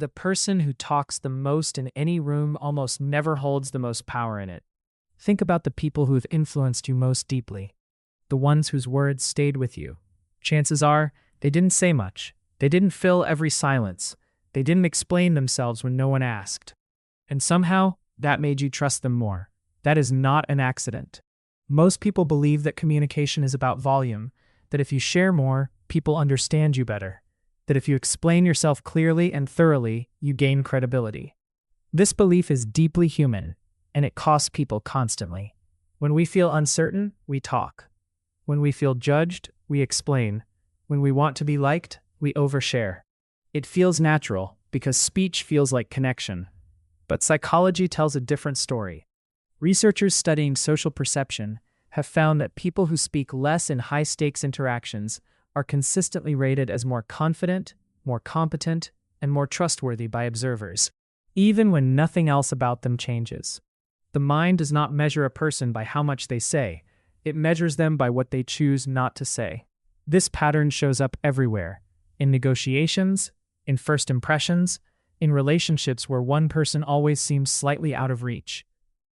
The person who talks the most in any room almost never holds the most power in it. Think about the people who have influenced you most deeply, the ones whose words stayed with you. Chances are, they didn't say much. They didn't fill every silence. They didn't explain themselves when no one asked. And somehow, that made you trust them more. That is not an accident. Most people believe that communication is about volume, that if you share more, people understand you better, that if you explain yourself clearly and thoroughly, you gain credibility. This belief is deeply human, and it costs people constantly. When we feel uncertain, we talk. When we feel judged, we explain. When we want to be liked, we overshare. It feels natural because speech feels like connection. But psychology tells a different story. Researchers studying social perception have found that people who speak less in high-stakes interactions are consistently rated as more confident, more competent, and more trustworthy by observers, even when nothing else about them changes. The mind does not measure a person by how much they say. It measures them by what they choose not to say. This pattern shows up everywhere, in negotiations, in first impressions, in relationships where one person always seems slightly out of reach.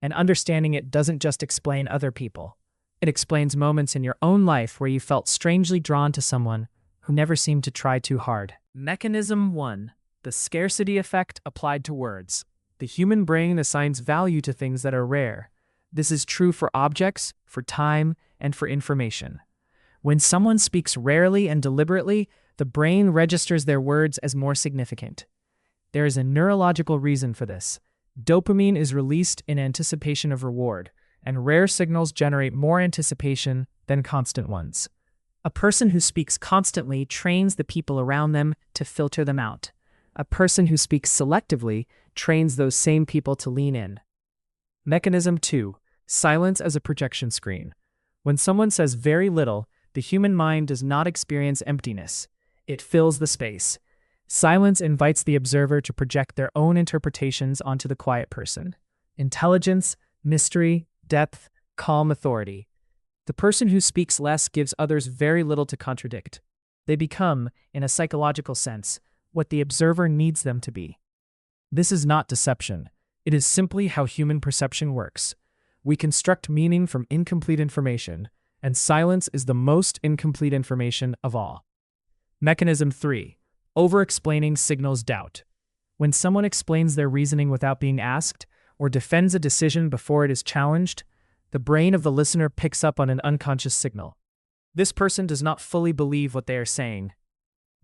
And understanding it doesn't just explain other people. It explains moments in your own life where you felt strangely drawn to someone who never seemed to try too hard. Mechanism 1. The scarcity effect applied to words. The human brain assigns value to things that are rare. This is true for objects, for time, and for information. When someone speaks rarely and deliberately, the brain registers their words as more significant. There is a neurological reason for this. Dopamine is released in anticipation of reward, and rare signals generate more anticipation than constant ones. A person who speaks constantly trains the people around them to filter them out. A person who speaks selectively trains those same people to lean in. Mechanism 2. Silence as a projection screen. When someone says very little, the human mind does not experience emptiness. It fills the space. Silence invites the observer to project their own interpretations onto the quiet person. Intelligence, mystery, depth, calm authority. The person who speaks less gives others very little to contradict. They become, in a psychological sense, what the observer needs them to be. This is not deception. It is simply how human perception works. We construct meaning from incomplete information, and silence is the most incomplete information of all. Mechanism 3. Overexplaining signals doubt. When someone explains their reasoning without being asked, or defends a decision before it is challenged, the brain of the listener picks up on an unconscious signal. This person does not fully believe what they are saying.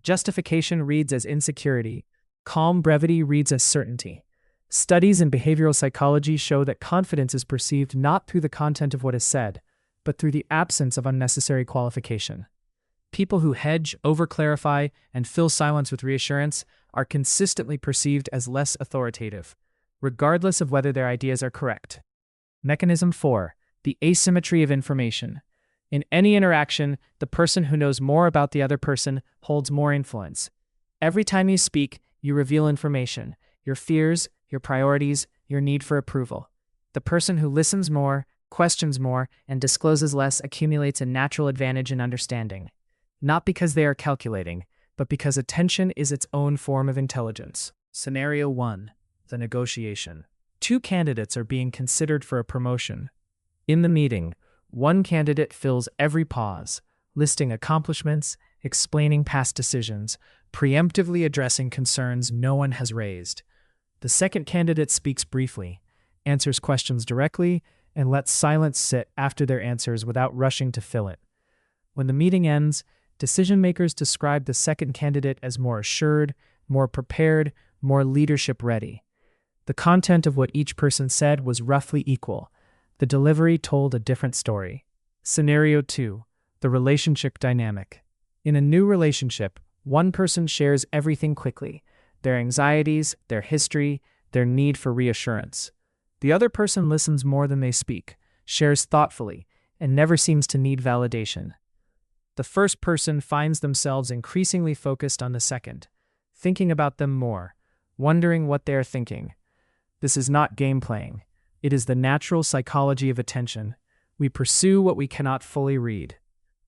Justification reads as insecurity. Calm brevity reads as certainty. Studies in behavioral psychology show that confidence is perceived not through the content of what is said, but through the absence of unnecessary qualification. People who hedge, overclarify, and fill silence with reassurance are consistently perceived as less authoritative, regardless of whether their ideas are correct. Mechanism 4. The asymmetry of information. In any interaction, the person who knows more about the other person holds more influence. Every time you speak, you reveal information, your fears, your priorities, your need for approval. The person who listens more, questions more, and discloses less accumulates a natural advantage in understanding. Not because they are calculating, but because attention is its own form of intelligence. Scenario 1. The negotiation. Two candidates are being considered for a promotion. In the meeting, one candidate fills every pause, listing accomplishments, explaining past decisions, preemptively addressing concerns no one has raised. The second candidate speaks briefly, answers questions directly, and lets silence sit after their answers without rushing to fill it. When the meeting ends, decision-makers describe the second candidate as more assured, more prepared, more leadership-ready. The content of what each person said was roughly equal. The delivery told a different story. Scenario 2. The relationship dynamic. In a new relationship, one person shares everything quickly, their anxieties, their history, their need for reassurance. The other person listens more than they speak, shares thoughtfully, and never seems to need validation. The first person finds themselves increasingly focused on the second, thinking about them more, wondering what they are thinking. This is not game playing. It is the natural psychology of attention. We pursue what we cannot fully read.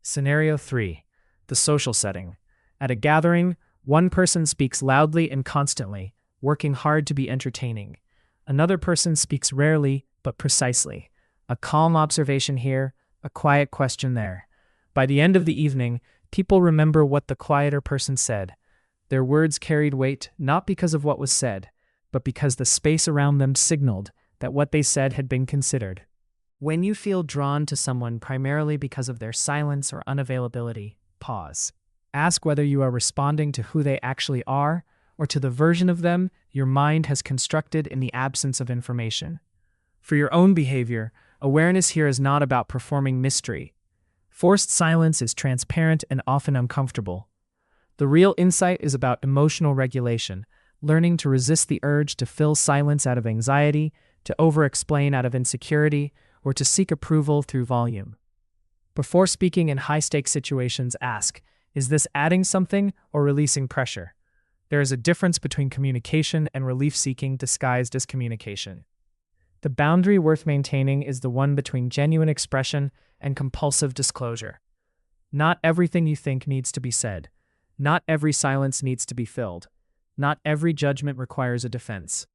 Scenario 3. The social setting. At a gathering, one person speaks loudly and constantly, working hard to be entertaining. Another person speaks rarely, but precisely. A calm observation here, a quiet question there. By the end of the evening, people remember what the quieter person said. Their words carried weight not because of what was said, but because the space around them signaled that what they said had been considered. When you feel drawn to someone primarily because of their silence or unavailability, pause. Ask whether you are responding to who they actually are or to the version of them your mind has constructed in the absence of information. For your own behavior, awareness here is not about performing mystery. Forced silence is transparent and often uncomfortable. The real insight is about emotional regulation, learning to resist the urge to fill silence out of anxiety, to overexplain out of insecurity, or to seek approval through volume. Before speaking in high-stakes situations, ask, is this adding something or releasing pressure? There is a difference between communication and relief-seeking disguised as communication. The boundary worth maintaining is the one between genuine expression and compulsive disclosure. Not everything you think needs to be said. Not every silence needs to be filled. Not every judgment requires a defense.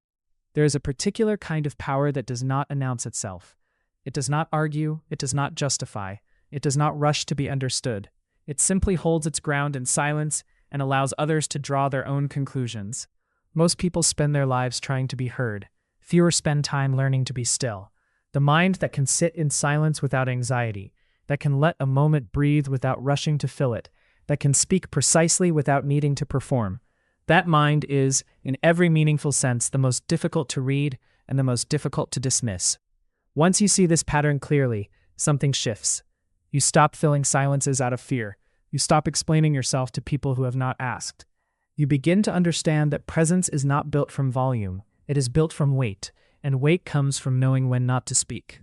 There is a particular kind of power that does not announce itself. It does not argue, it does not justify, it does not rush to be understood. It simply holds its ground in silence and allows others to draw their own conclusions. Most people spend their lives trying to be heard. Fewer spend time learning to be still. The mind that can sit in silence without anxiety, that can let a moment breathe without rushing to fill it, that can speak precisely without needing to perform. That mind is, in every meaningful sense, the most difficult to read and the most difficult to dismiss. Once you see this pattern clearly, something shifts. You stop filling silences out of fear. You stop explaining yourself to people who have not asked. You begin to understand that presence is not built from volume. It is built from weight, and weight comes from knowing when not to speak.